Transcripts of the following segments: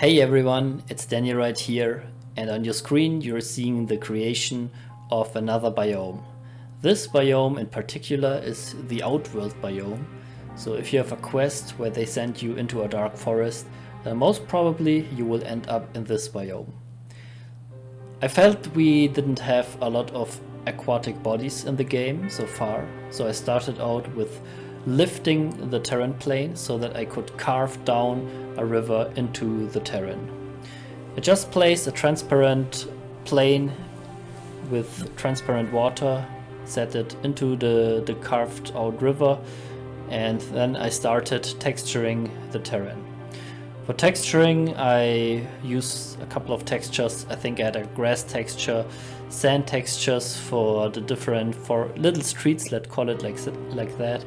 Hey everyone, it's Daniel right here, and on your screen you're seeing the creation of another biome. This biome in particular is the Outworld biome, so if you have a quest where they send you into a dark forest, then most probably you will end up in this biome. I felt we didn't have a lot of aquatic bodies in the game so far, so I started out with lifting the terrain plane so that I could carve down a river into the terrain. I just placed a transparent plane with transparent water, set it into the carved out river, and then I started texturing the terrain. For texturing I use a couple of textures. I think I had a grass texture, sand textures for the different, for little streets, let's call it like that.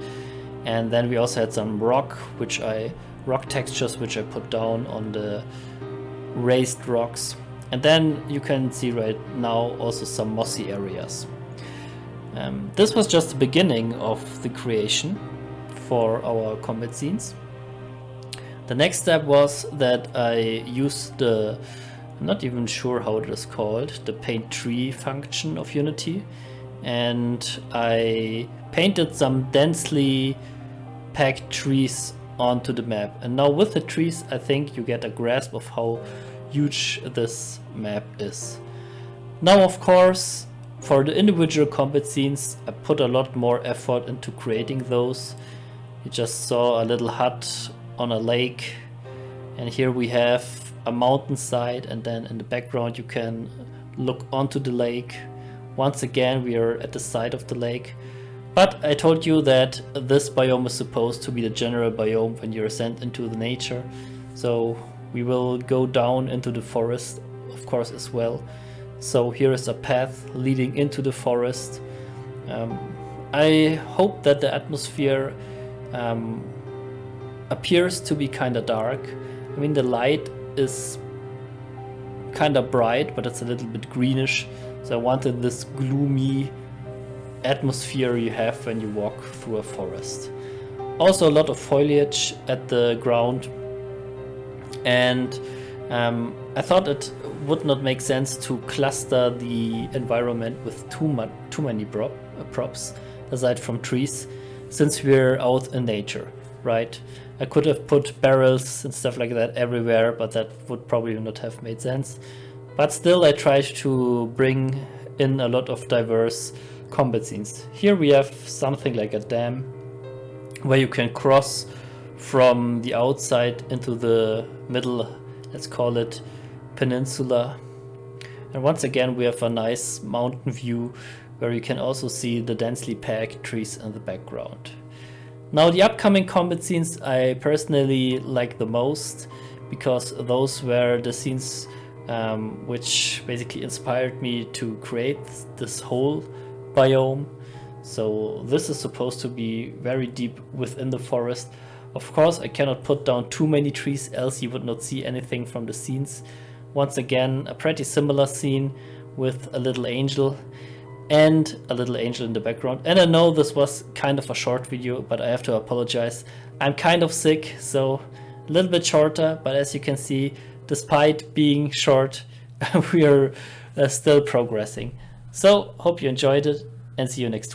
And then we also had some rock textures which I put down on the raised rocks. And then you can see right now also some mossy areas. This was just the beginning of the creation for our combat scenes. The next step was that I used I'm not even sure how it is called, the paint tree function of Unity, and I painted some densely packed trees onto the map. And now with the trees I think you get a grasp of how huge this map is. Now of course for the individual combat scenes I put a lot more effort into creating those. You just saw a little hut on a lake, and here we have a mountainside, and then in the background you can look onto the lake. Once again we are at the side of the lake. But I told you that this biome is supposed to be the general biome when you're sent into the nature. So we will go down into the forest, of course, as well. So here is a path leading into the forest. I hope that the atmosphere appears to be kind of dark. I mean, the light is kind of bright, but it's a little bit greenish. So I wanted this gloomy atmosphere you have when you walk through a forest. Also a lot of foliage at the ground, and I thought it would not make sense to cluster the environment with too many props aside from trees, since we're out in nature, right? I could have put barrels and stuff like that everywhere, but that would probably not have made sense. But still I tried to bring in a lot of diverse combat scenes. Here we have something like a dam where you can cross from the outside into the middle, let's call it peninsula. And once again we have a nice mountain view where you can also see the densely packed trees in the background. Now the upcoming combat scenes I personally like the most, because those were the scenes which basically inspired me to create this whole biome. So this is supposed to be very deep within the forest. Of course I cannot put down too many trees, else you would not see anything from the scenes. Once again a pretty similar scene with a little angel in the background. And I know this was kind of a short video, but I have to apologize. I'm kind of sick, so a little bit shorter, but as you can see, despite being short, we are still progressing. So hope you enjoyed it, and see you next week.